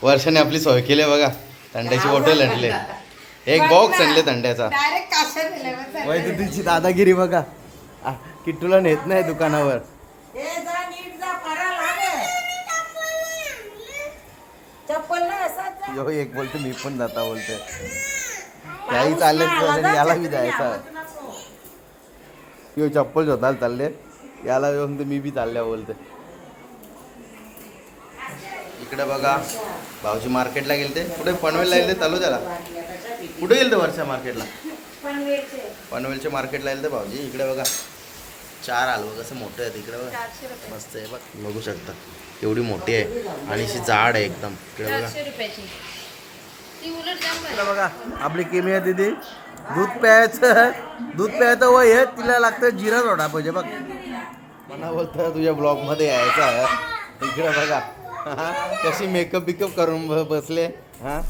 वर्षाने आपली सोय केली बघा. थंड्याची बॉटल आणले, एक बॉक्स आणले थंड्याचा. डायरेक्ट काशात दिलं वैद्यतीची दादागिरी बघा. किट्टूला नेत नाही दुकानावर. चप्पल नाही असाच यो एक बोलते मी पण जाता बोलते. त्याही चालले याला बी जायचा. यो चप्पल शोधायला चालले, याला येऊन मी बी चालल्या बोलते. इकडे बघा भाऊजी मार्केटला गेलते. कुठे पनवेलला गेलते चालू त्याला. कुठे गेलते वर्षा मार्केटला? पनवेलच्या मार्केटला गेलते भाऊजी. इकडे बघा 4 आलू कसं मोठे आहेत. इकडे बघा मस्त आहे बघ, बघू शकता एवढी मोठी आहे आणि अशी जाड आहे एकदम. इकडे बघा, इकडे बघा आपली किमिया दीदी दूध प्यायचं वय आहे, तिला लागतं जिरा सोडा पाहिजे बघ. मला बोलतं तुझ्या ब्लॉगमध्ये यायचं आहे. इकडे बघा कशी मेकअप बिकअप करून बसले. हां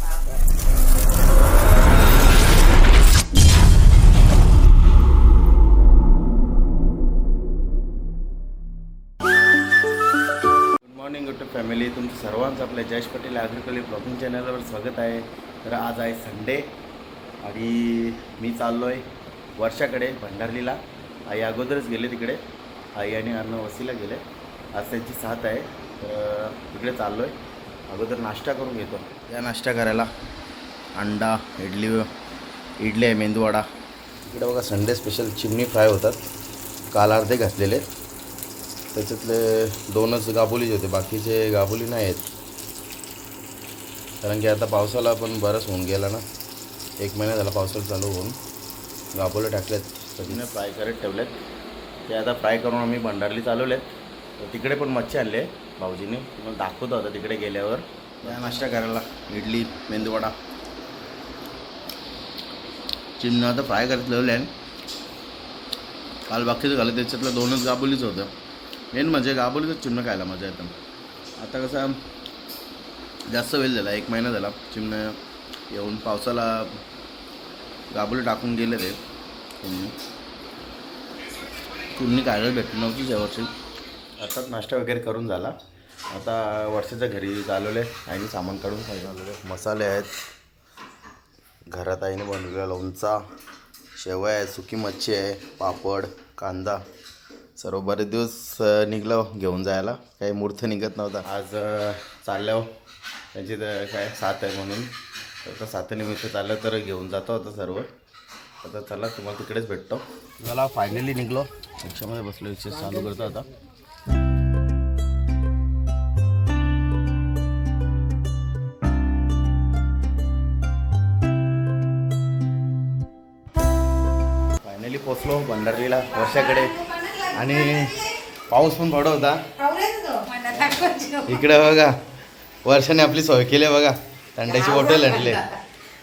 गुड फॅमिली, तुमचं सर्वांचं आपल्या जयेश पटेल ॲग्रिकल्चर ब्लॉगिंग चॅनलवर स्वागत आहे. तर आज आहे संडे आणि मी चाललो आहे वर्षाकडे भंडारलीला. आई अगोदरच गेले तिकडे. आई आणि अण्णा वसीला गेले. आज त्यांची 7 आहे. तर तिकडे चाललो आहे. अगोदर नाश्ता करून घेतो. या नाश्ता करायला अंडा, इडली आहे, मेंदूवडा. इकडे बघा संडे स्पेशल चिमणी फ्राय होतात. काल अर्धे घातलेले, त्याच्यातले 2च गाबोलीच होते, बाकीचे गाबोली नाही आहेत. कारण की आता पावसाला पण बरंच होऊन गेला ना, 1 महिना झाला पावसाला चालू होऊन. गाबोले टाकलेत, कधीने फ्राय करत ठेवलेत. ते आता फ्राय करून आम्ही भंडारली चालवलेत. तर तिकडे पण मच्छी आणले भाऊजीने, तुम्हाला दाखवतो होता तिकडे गेल्यावर. या नाश्ता करायला इडली, मेंदूवडा, चिमणं आता फ्राय करत ठेवले आहे. काल बाकीचं झालं, त्याच्यातलं 2च गाबोलीच होतं. मेन म्हणजे गाबोलीचं चिमणं खायला मजा येतं. आता कसं जास्त वेळ झाला, 1 महिना झाला चिमणं येऊन. पावसाला गाबोली टाकून गेले ते. चिमणी खायला भेटली नव्हती यावर्षी. आताच नाश्ता वगैरे करून झाला. आता वर्षाच्या घरी चालवले. आईने सामान काढून चालवले. मसाले आहेत घरात, आईने बनवलेला लोणचा, शेवया आहे, सुकी मच्छी आहे, पापड, कांदा. सर्व बरेच दिवस निघलो घेऊन जायला, काही मूर्त निघत नव्हता. आज चालल्यावर त्यांची काय 7 आहे म्हणून, आता 7 निमित्त चाललं तर घेऊन जातो आता सर्व. आता चला तुम्हाला तिकडेच भेटतो. मला फायनली निघलो, रिक्षामध्ये बसलो, रिक्षा चालू करतो आता. फायनली पोचलो भंडारलीला वर्षाकडे. आणि पाऊस पण पडत होता. इकडे बघा वर्षाने आपली सोय केली बघा. थंड्याची बॉटल आणले,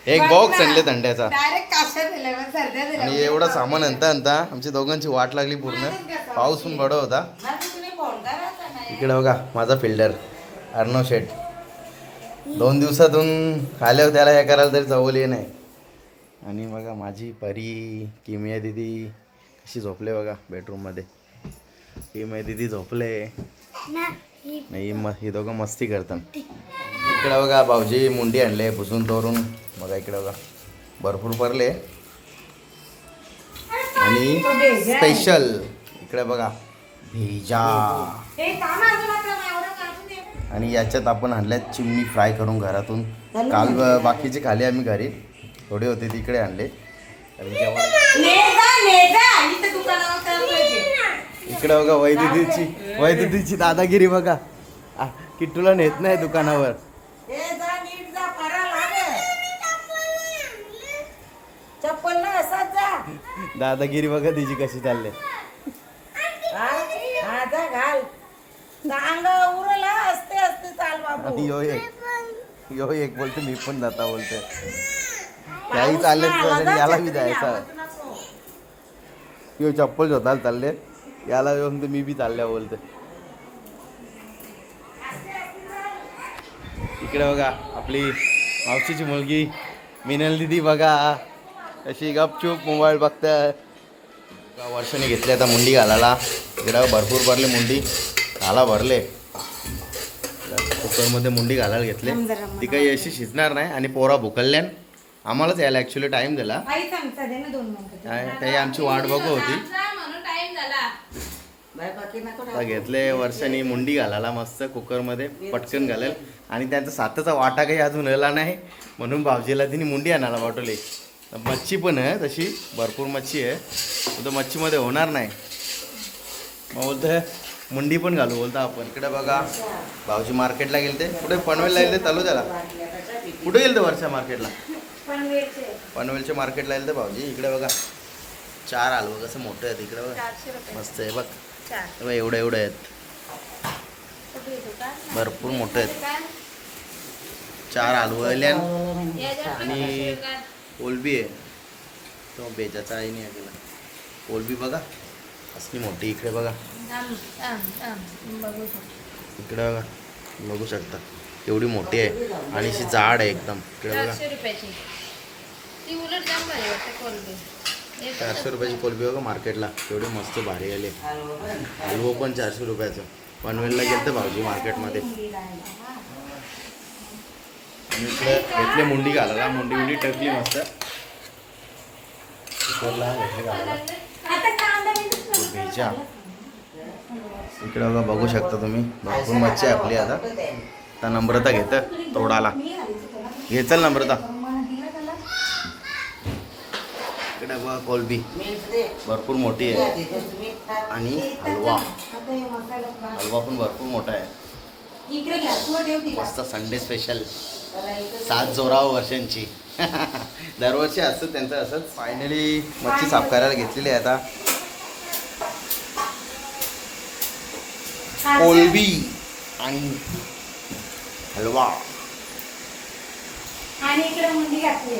एक बॉक्स आणले थंड्याचा. डायरेक्ट काशात दिलं आणि एवढं सामान आणता आमची दोघांची वाट लागली पूर्ण. पाऊस पण पडत होता. इकडे बघा माझा फिल्डर अर्णव शेठ. 2 दिवसातून आल्यावर त्याला हे करायला तरी चवली नाही. आणि बघा माझी परी किमिया दीदी कशी झोपले बघा बेडरूममध्ये. किमिया दीदी झोपले नाही, हे दोघं मस्ती करतात. इकडे बघा भाऊजी मुंडी आणले पुसून तोरून. बघा इकडे बघा भरपूर पडले. आणि स्पेशल इकडे बघा भेजा. आणि याच्यात आपण आणल्यात चिमणी फ्राय करून घरातून. काल बाकीचे खाली आम्ही घरी, थोडे होते तिकडे आणले. इकडे बघा वैद्यतीची दादागिरी बघा. किट्टूला नेत नाही दुकानावर. चप्पल नाही असाच जा. दादागिरी बघा तिची कशी चालले. घाल चांग उरला असते असते चाल बाबू. यो एक बोलते मी पण जाता बोलते. त्याही चालले याला बी जायचा. यो चप्पल शोधायला चालले, याला येऊन मी बी चालल्या बोलते. इकडे बघा आपली मावशीची मुलगी मिनल दीदी बघा अशी गपचूप मोबाईल बघताय. वर्षाने घेतली आता मुंडी घालायला. इकडं भरपूर भरले मुंडी, घाला भरले. कुकरमध्ये मुंडी घालायला घेतले. ती काही अशी शिजणार नाही आणि पोरा भुकल्यान आम्हालाच यायला ॲक्च्युली टाईम दिला. ते आमची वाट बघू होती. आता घेतले वर्षांनी मुंडी घालायला मस्त कुकरमध्ये पटकन घालेल आणि त्यांचा साताचा वाटा काही अजून आला नाही म्हणून भाऊजीला तिने मुंडी आणायला पाठवली. मच्छी पण आहे तशी भरपूर मच्छी आहे तर मच्छीमध्ये होणार नाही मग बोलतं मुंडी पण घालू बोलता आपण. इकडे बघा भाऊजी मार्केटला गेलते. कुठे पनवेलला गेले चालू त्याला कुठे गेलते वर्षा मार्केटला पनवेलच्या मार्केटला गेलते भाऊजी. इकडे बघा 4 आलू कसं मोठं आहेत इकडे बघा मस्त आहे बघ एवढं एवढं आहेत भरपूर मोठे आहेत. 4 आलू आल्या आणि कोलबी आहे तो बेजाचा आहे नाही गेला. कोलबी बघा असली मोठी इकडे बघा इकडे बघा बघू शकता एवढी मोठी आहे आणि अशी जाड आहे एकदम. इकडे बघा 400 रुपयाची कोलबी बघा मार्केटला एवढी मस्त भारी आली. हलवो पण 400 रुपयाचं. पनवेलला गेलं तर भाऊजी मार्केटमध्ये आणि इकडे घेतले मुंडी घालायला. मुंडी टकली मस्त घेतले घालायला भेजा. इकडे बघा बघू शकता तुम्ही भरपूर मच्छी आहे आपली. आता नम्रता घेतं तोडाला घेचल नम्रता. इकडे बघा कोलबी भरपूर मोठी आहे आणि हलवा पण भरपूर मोठा आहे मस्त. संडे स्पेशल 7 जोराव वर्षांची दरवर्षी असतं त्यांचं असंच. फायनली मच्छी साफ करायला घेतलेली आहे आता. कोलबी आणि हलवा आणि इकडे मुंडी घातली.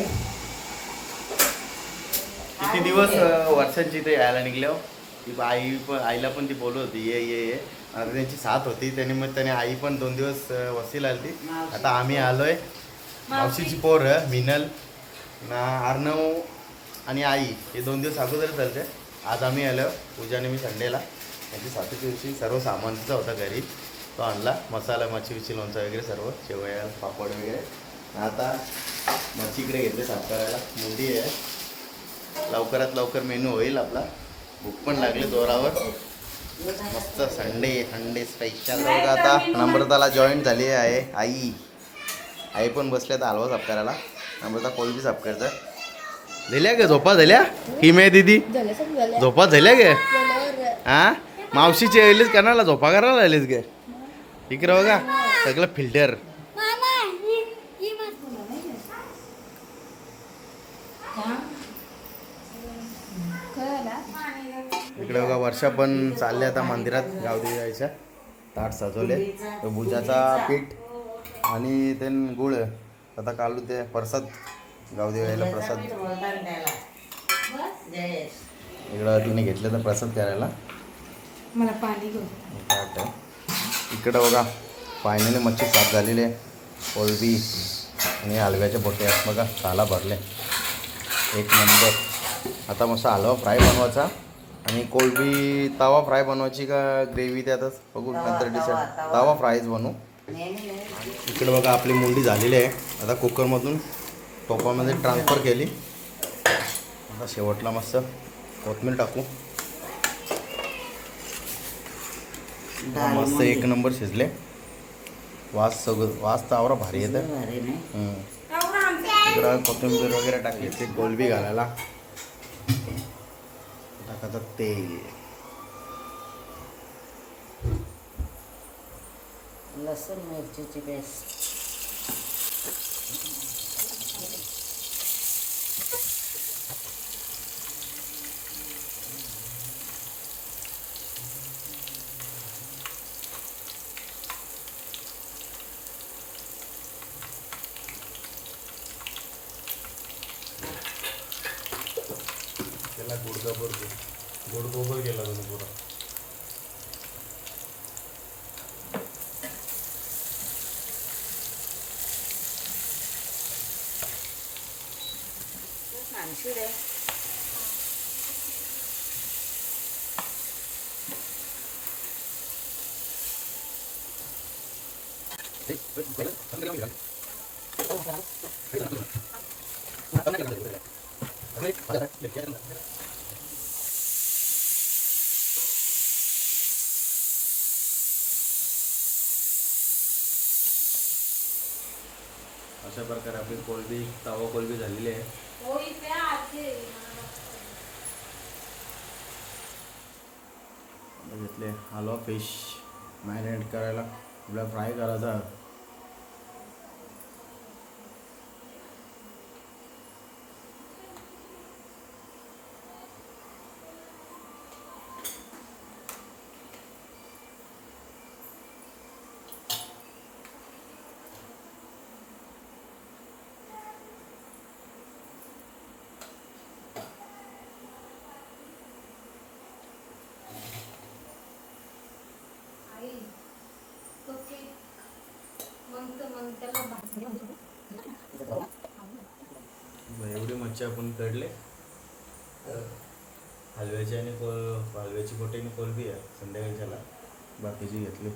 किती दिवस वर्षांची ते यायला निघले हो. ती आईला पण ती बोलत होती ये ये ये. आता त्यांची साथ होती त्यानिमित्ताने आई पण 2 दिवस वसीला आली. आता आम्ही आलोय. मावशीची पोर मिनल ना अर्णव आणि आई हे 2 दिवस अगोदर चालते. आज आम्ही आलो पूजाने मी संडेला. त्यांची 7 दिवशी सर्व सामान तिचा होता घरी तो आणला. मसाला मच्छी विच्छी लोणचा वगैरे सर्व शेवया पापड वगैरे. आता मच्छी इकडे घेतले साफ करायला. मुंडी आहे लवकरात लवकर मेनू होईल आपला. भूक पण लागली जोरावर मस्त. संडे स्पेशल बघा. आता नम्रताला जॉईंट झाली आहे आई पण बसल्या तर हलवा साफ करायला. नम्रता कोलबी साफ करतात. झाल्या ग झोपा झाल्या ही मे दिदी झोपा झाल्या गे हा मावशीची आईलीच करणाला झोपा करायला आलीच गे. इकडे बघा सगळं फिल्टर. इकडे बघा वर्षा पण चालले आता मंदिरात गावदेवी जायच्या. ताट सजवले भुजाचा पीठ आणि ते गुळ आता कालू ते प्रसाद गावदेवी यायला प्रसाद. इकडं तिने घेतलं तर प्रसाद करायला मला पाणी घेऊ. इकडं बघा फायनली मच्छी साफ झालेली आहे. कोलबी आणि हलव्याचे बोटे आहेत बघा साला भरले एक नंबर. आता मस्त हलवा फ्राय बनवायचा आणि कोलबी तवा फ्राय बनवायची का ग्रेव्ही त्यातच बघू नंतर डिसाईड. तवा फ्रायच बनवू. इकडे बघा आपली मुंडी झालेली आहे. आता कुकरमधून टोपामध्ये ट्रान्सफर केली. आता शेवटला मस्त कोथिंबीर टाकू. मस्त एक नंबर शिजले. वास तावरा भारी येतं. इकडं कोथिंबीर वगैरे टाकली. ते कोलबी घालायला टाकायचं तेल लसूण मिरचीची पेस्ट. त्याला गोडगोबर गेला तुम्ही पुरा. अशा प्रकारे आपली कोलबी तवा कोलबी झालेली आहे. घेतले हलवा फिश मॅरिनेट करायला, आपल्याला फ्राय करायचा. एवढी मच्छी आपण काढले. हलव्याची आणि हलव्याची पोटी आणि कोलबी आहे संध्याकाळच्याला, बाकीची घेतली.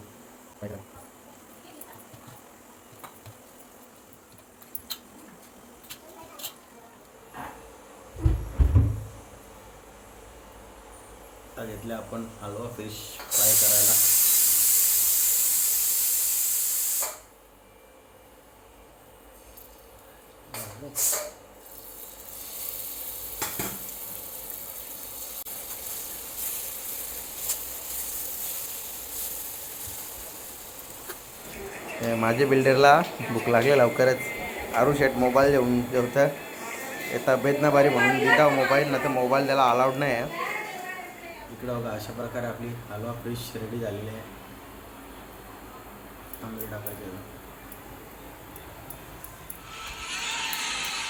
आता घेतले आपण हलवा फिश फ्राय करायला. माझे बिल्डरला भूक लागली लवकरच. आरू शेट मोबाईल घेऊन जेवतं. तब्येत ना बारी म्हणून देता मोबाईल, ना तर मोबाईल त्याला अलाउड नाही आहे. इकडं बघा अशा प्रकारे आपली हलवा फिश रेडी झालेली आहे. तांदूळ टाकायचे.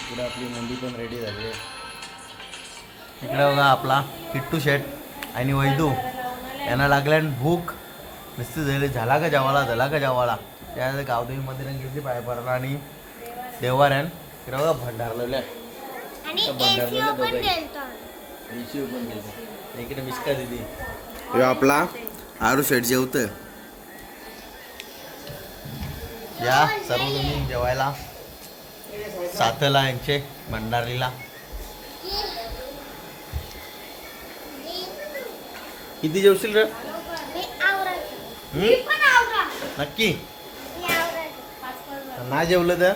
इकडे आपली मुंडी पण रेडी झाली आहे. इकडे बघा आपला किट्टू शेट आणि वैदू यांना लागल्यान भूक नुसती झाली. झाला का जेवाला त्या गावदेवी मंदिरात गेली पाय पडला आणि देवाऱ्यान इकडे बघा भंडारलेल्या इकडे मिसका दिदी. आपला आरू शेट जेवत या सर्व तुम्ही जेवायला साथला यांचे भंडारीला. किती जेवशील रे? नक्की नाही जेवलं तर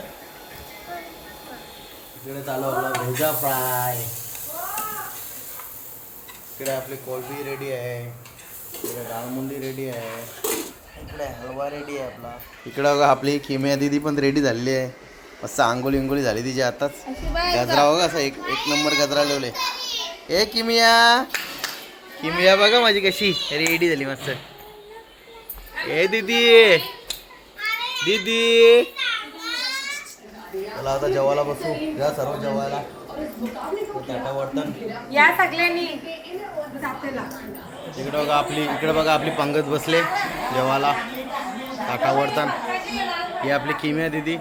इकडे चालू आपला भेजा फ्राय. इकडे आपली कोलबी रेडी आहे, इकडे डाळमुंडी रेडी आहे, इकडे हलवा रेडी आहे आपला. इकडे बघा आपली किमिया दीदी पण रेडी झालेली आहे. मस्त आंघोळी झाली तिची आताच. गजरा बघा असं एक नंबर गजरा लावले. ए किमिया बघा माझी कशी रेडी झाली मस्त. ए दीदी चला आता जेवायला बसू. या सर्व जेवायला ताटा वाटतं या सगळ्यांनी. इकडे बघा आपली पंगत बसले जेवायला ताटा वाटतं. ही आपली किमिया दीदी,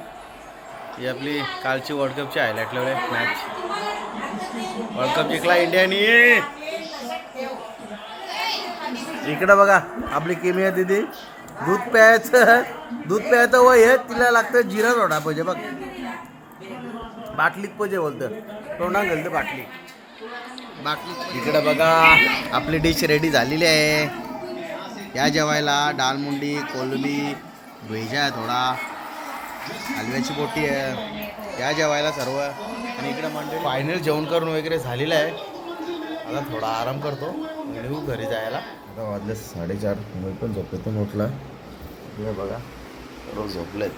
ही आपली कालची वर्ल्ड कपची हायलाईट लावले मॅच. वर्ल्ड कप जिंकला इंडियानी. इकडं बघा आपली किमिया दीदी दूध प्यायचं वय आहे तिला लागतं जिरा सोडा पाहिजे बघ. बाटलीत पाहिजे बोलतं तोंडा घालतं बाटली. इकडं बघा आपली डिश रेडी झालेली आहे. या जेवायला डाळमुंडी, कोलबी, भेजा आहे, थोडा हलव्याची पोटी आहे. या जेवायला सर्व. आणि इकडं मंडळी फायनल जेवण करून वगैरे झालेलं आहे. आता थोडा आराम करतो, निघू घरी जायला. आता वाजले 4:30. मी पण झोपेतून उठला. इकडे बघा रोज झोपलेत.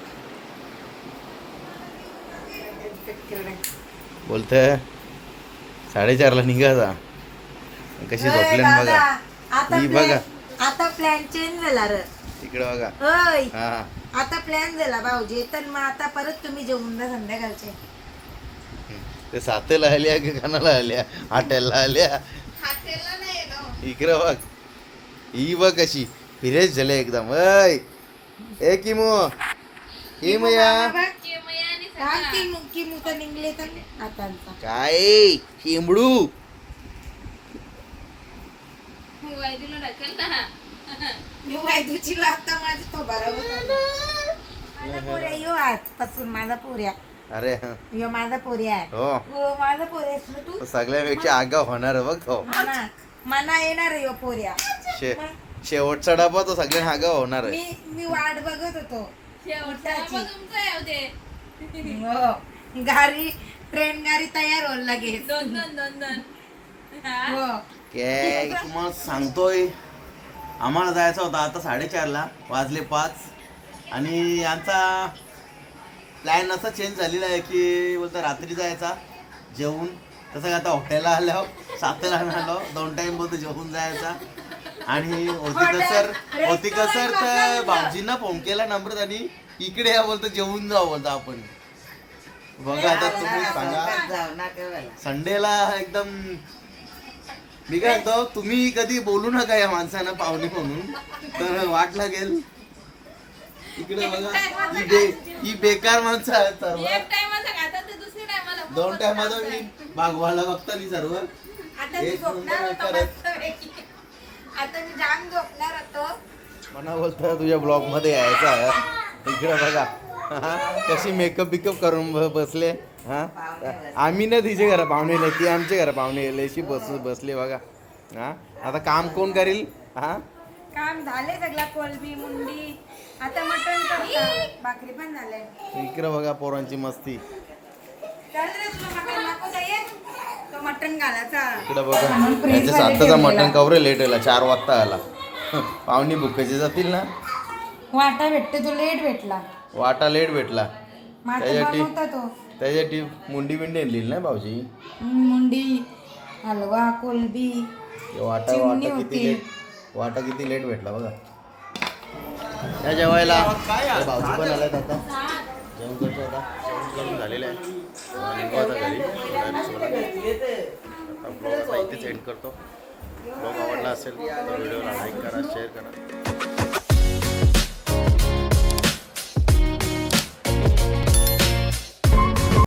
बोलतंय 4:30ला निघायचा. कशी झोपले बघा. ही बघा आता प्लॅन चेंज झाला रे. इकडे बघा. होय हा आता प्लॅन झाला भाऊजी. तर मग आता परत तुम्ही जेवून जा संध्याकाळचे. ते सातेला आल्या की कानाला आल्या, हॉटेलला आल्या. इकडे बघ ही बघ कशी फ्रेश झाले एकदम. अय ए किमो किमया किमू तर निघले तर आता काय किंबडू. मी वायदूची आता माझी तो बरोबर माझा पोऱ्या यो आजपासून माझा पोऱ्या अरे यो माझा पोऱ्या आहे हो हो माझा पोऱ्या आहेस ना तू सगळ्यापेक्षा आगाव होणार आहे बघ तो मना येणार यो पोऱ्या शेवटचा डबा तो सगळ्यांना आगाव होणार आहे मी वाट बघत होतो शेवटचा तुमचं आहे होते हो गाडी ट्रेन गाडी तयार होईल लगेच दोन दोन दोन दोन हो काय मग सांगतोय आम्हाला जायचं होतं आता 4:30ला वाजले 5 आणि यांचा प्लॅन असा चेंज झालेला आहे की बोलता रात्री जायचा जेवून तसं का आता हॉटेलला आल्यावर 7ला आलो 2 टाइम बोलतो जेवून जायचा आणि होती कसर तर भाऊजींना फोन केला नम्रत आणि इकडे या बोलतो जेवून जाऊ बोलतो आपण बघा आता तुम्ही सांगा संडेला एकदम मी काय म्हणतो तुम्ही कधी बोलू नका या माणसांना पाहुणे म्हणून तर वाट लागेल इकडे बघा ही बेकार माणसं आहेत सर्व एक टाइमचा खाता ते दुसऱ्या टाइमला 2 टायमाचा मी भागवायला बघता नाही सर्व आता मी एक झोपणार नंबर होतो करत. मस्तपैकी. आता मी जाम झोपणार होतो मना बोलतो तुझ्या ब्लॉग मध्ये यायचं आहे इकडे बघा कशी मेकअप बिकअप करून बसले हा आम्ही ना तिचे घरा पाहुणे नाही ती आमचे घरा पाहुणे गेले बसले बघा हा आता काम कोण करील हा काम झाले सगळा कोलबी मुंडी आता मटण करतात भाकरी पण झाले इकडे बघा पोरांची मस्ती चल रे तुला मटण नको जाये तो मटण घालायचा इकडे बघा याच्या साताचा मटण कवरे लेट व्हायला 4 वाजता आला पाहुणे भुकेचे जातील ना वाटा भेटते तो लेट भेटला वाटा लेट भेटला माझा त्याच्यासाठी बनवता तो त्याच्यासाठी मुंडी बिंडी आणली ना भाऊजी मुंडी हलवा कोलबी वाटा चिमणी वाटा किती होती. लेट वाटा किती लेट भेटला बघा या जेवायला अरे भाऊजी पण आलात आता जेवण करतो आता जेवण करून झालेलं आहे निघू आता घरी आता ब्लॉग आता इथेच एंड करतो ब्लॉग आवडला असेल तर व्हिडिओला लाईक करा शेअर करा